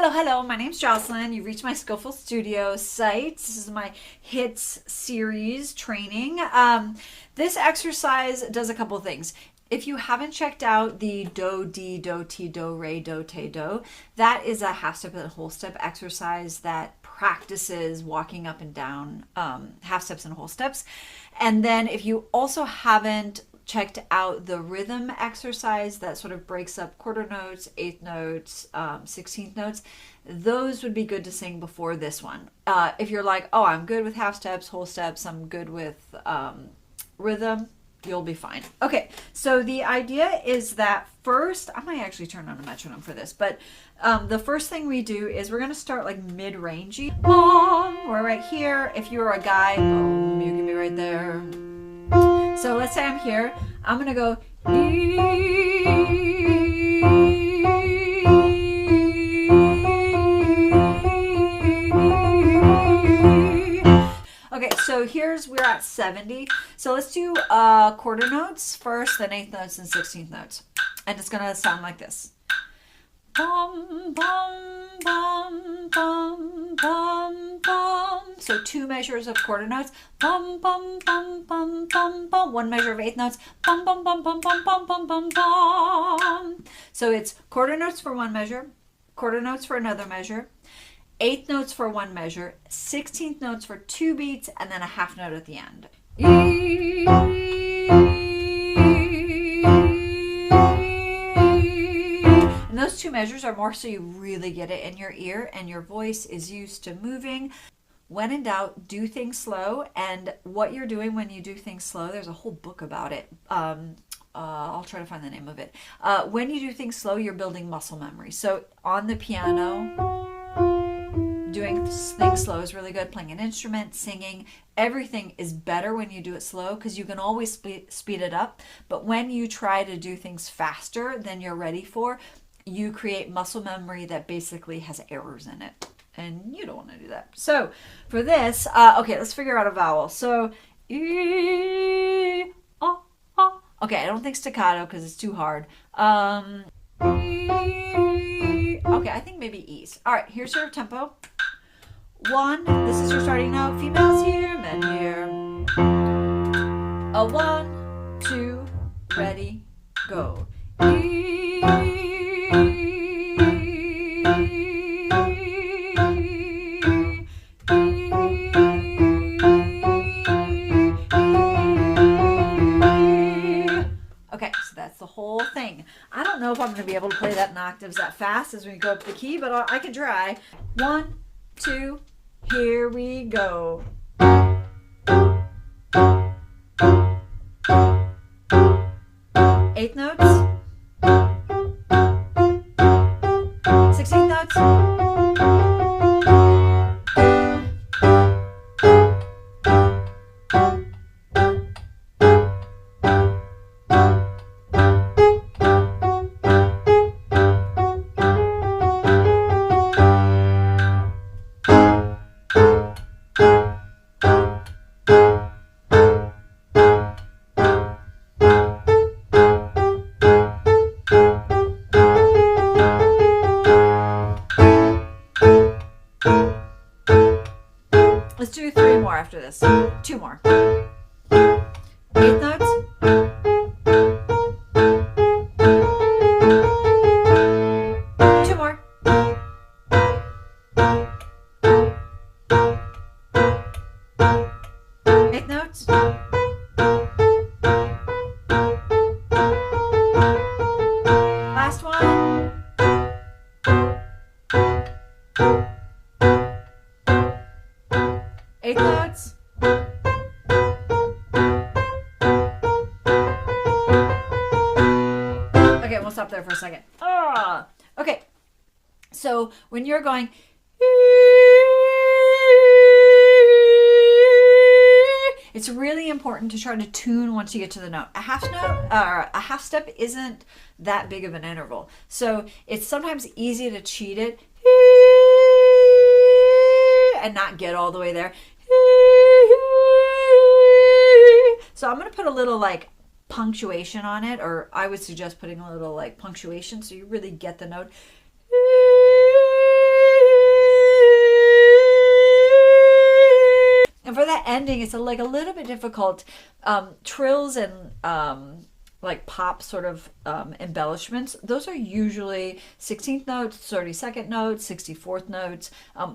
Hello. My name's Jocelyn. You've reached my Scofield Studio site. This is my HiTS series training. This exercise does a couple things. If you haven't checked out the do, di, do, ti, do, re, do, te, do, that is a half step and whole step exercise that practices walking up and down half steps and whole steps. And then if you also haven't checked out the rhythm exercise that sort of breaks up quarter notes, eighth notes, 16th notes, those would be good to sing before this one. If you're like, oh, I'm good with half steps, whole steps, I'm good with rhythm, you'll be fine. Okay, so the idea is that first, I might actually turn on a metronome for this, but the first thing we do is we're gonna start like mid-rangey. We're right here. If you're a guy, boom, you can be right there. So let's say I'm here, I'm gonna go Okay, so we're at 70. So let's do quarter notes first, then eighth notes and 16th notes. And it's gonna sound like this. Bum, bum, bum, bum, bum, bum. So two measures of quarter notes. Bum, bum, bum, bum, bum, bum. One measure of eighth notes. Bum, bum, bum, bum, bum, bum, bum, bum, bum. So it's quarter notes for one measure, quarter notes for another measure, eighth notes for one measure, 16th notes for two beats, and then a half note at the end. And those two measures are more so you really get it in your ear and your voice is used to moving. When in doubt, do things slow. And what you're doing when you do things slow, there's a whole book about it. I'll try to find the name of it. When you do things slow, you're building muscle memory. So on the piano, doing things slow is really good. Playing an instrument, singing, everything is better when you do it slow because you can always speed it up. But when you try to do things faster than you're ready for, you create muscle memory that basically has errors in it. And you don't want to do that. So for this, okay, let's figure out a vowel. So, okay, I don't think staccato because it's too hard. Okay, I think maybe E's. All right, here's your tempo. 1, this is your starting note. Females here, men here. 1, 2, ready, go. Okay, so that's the whole thing. I don't know if I'm going to be able to play that in octaves that fast as we go up the key, but I can try. 1, 2, here we go. Eighth notes. 16th notes. Let's do 3 more after this. 2 more. Eighth notes. Two more. Eighth notes. Last one. Eighth notes. Okay, we'll stop there for a second. Okay, so when you're going, it's really important to try to tune once you get to the note. A half note or a half step isn't that big of an interval, so it's sometimes easy to cheat it and not get all the way there. So I'm going to put a little like punctuation on it, or I would suggest putting a little like punctuation so you really get the note. ending, it's like a little bit difficult. Trills and like pop sort of embellishments, those are usually 16th notes, 32nd notes, 64th notes.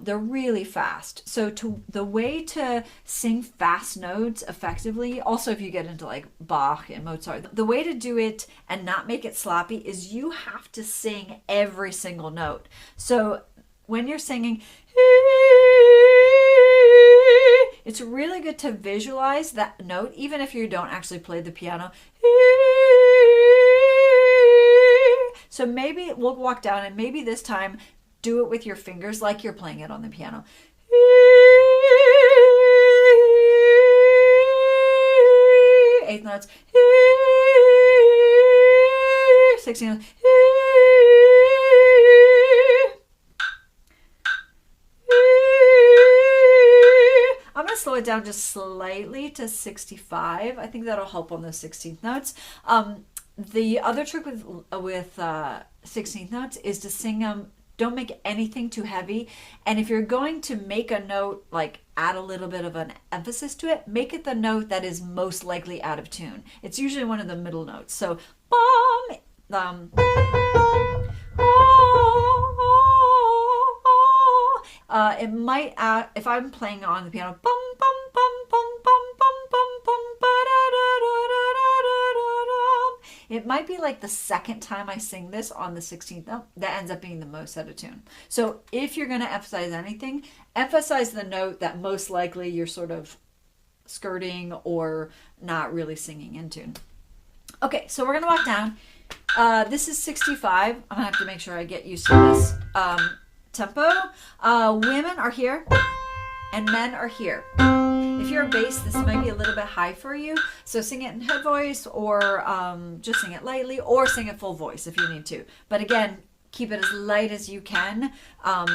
They're really fast. So the way to sing fast notes effectively, also if you get into like Bach and Mozart, the way to do it and not make it sloppy is you have to sing every single note. So when you're singing, it's really good to visualize that note, even if you don't actually play the piano. So maybe we'll walk down, and maybe this time do it with your fingers like you're playing it on the piano. Eighth notes. 16th notes. I'm going to slow it down just slightly to 65. I think that'll help on those 16th notes. The other trick with 16th notes is to sing them. Don't make anything too heavy. And if you're going to make a note, like add a little bit of an emphasis to it, make it the note that is most likely out of tune. It's usually one of the middle notes. So, it might add, if I'm playing on the piano, it might be like the second time I sing this on the 16th note that ends up being the most out of tune. So if you're going to emphasize anything, emphasize the note that most likely you're sort of skirting or not really singing in tune. Okay, so we're going to walk down. This is 65. I'm going to have to make sure I get used to this tempo. Women are here and men are here. If you're a bass, this might be a little bit high for you, so sing it in head voice, or just sing it lightly, or sing it full voice if you need to. But again, keep it as light as you can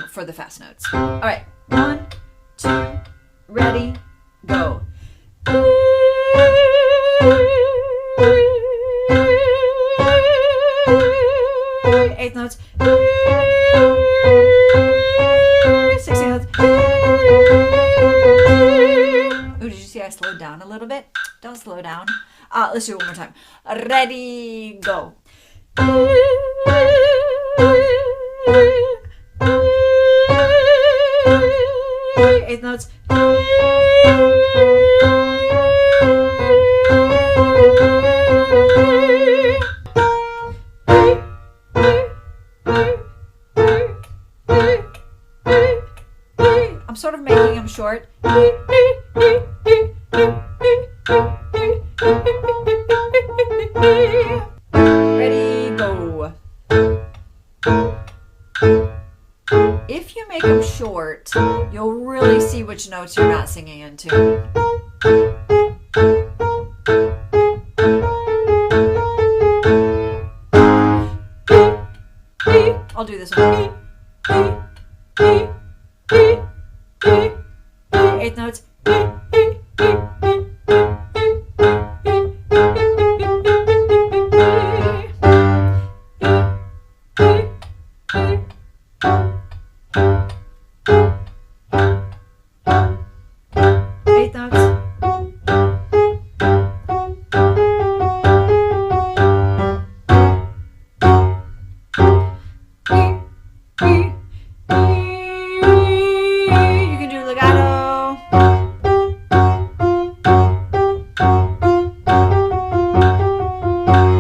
for the fast notes. All right, 1, 2, ready, go. Eighth notes. 16th notes. Ooh, did you see I slowed down a little bit? Don't slow down. Let's do it one more time. Ready, go. Eighth notes. I'm sort of making them short. Ready, go. If you make them short, you'll really see which notes you're not singing into. I'll do this one. Eighth notes. Eighth notes. You can do legato.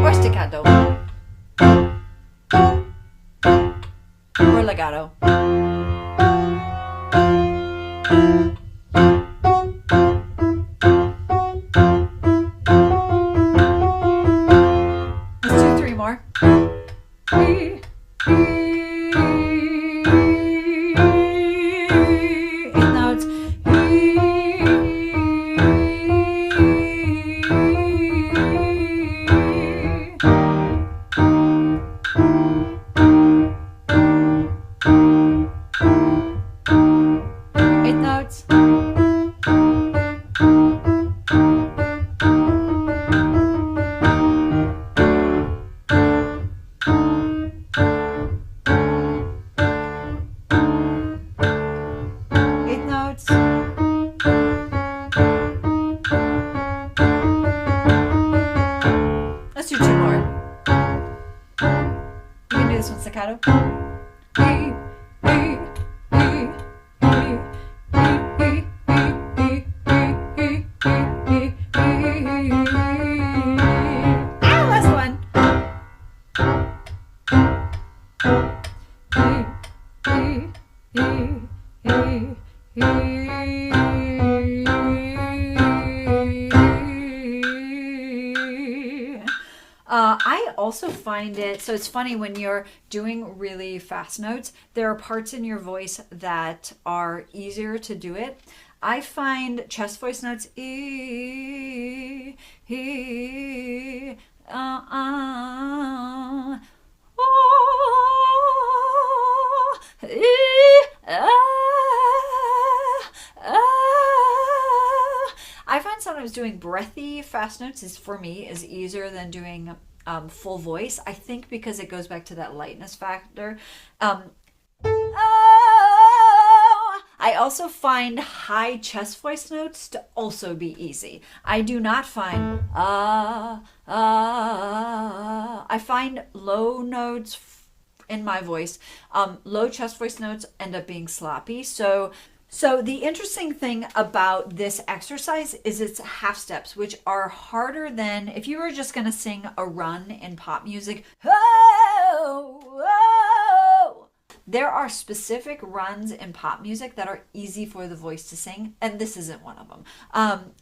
Or staccato. Or legato. Let's do 3 more. Eighth notes. Eighth notes. I also find it, so it's funny when you're doing really fast notes, there are parts in your voice that are easier to do it. I find chest voice notes, I find sometimes doing breathy fast notes is for me is easier than doing full voice. I think because it goes back to that lightness factor. I also find high chest voice notes to also be easy. I do not find I find low notes in my voice, low chest voice notes end up being sloppy. So the interesting thing about this exercise is it's half steps, which are harder than if you were just going to sing a run in pop music. Oh, oh. There are specific runs in pop music that are easy for the voice to sing, and this isn't one of them.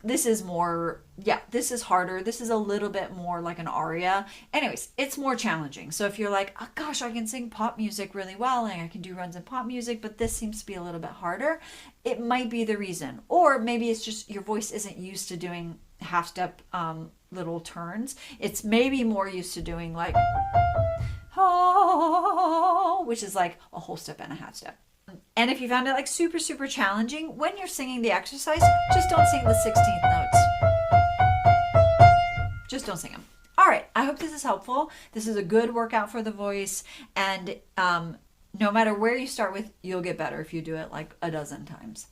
This is more, this is harder. This is a little bit more like an aria. Anyways, it's more challenging. So if you're like, oh gosh, I can sing pop music really well and I can do runs in pop music, but this seems to be a little bit harder, it might be the reason. Or maybe it's just your voice isn't used to doing half step little turns. It's maybe more used to doing like, oh, which is like a whole step and a half step. And if you found it like super, super challenging, when you're singing the exercise, just don't sing the 16th notes. Just don't sing them. All right, I hope this is helpful. This is a good workout for the voice. And no matter where you start with, you'll get better if you do it like a dozen times.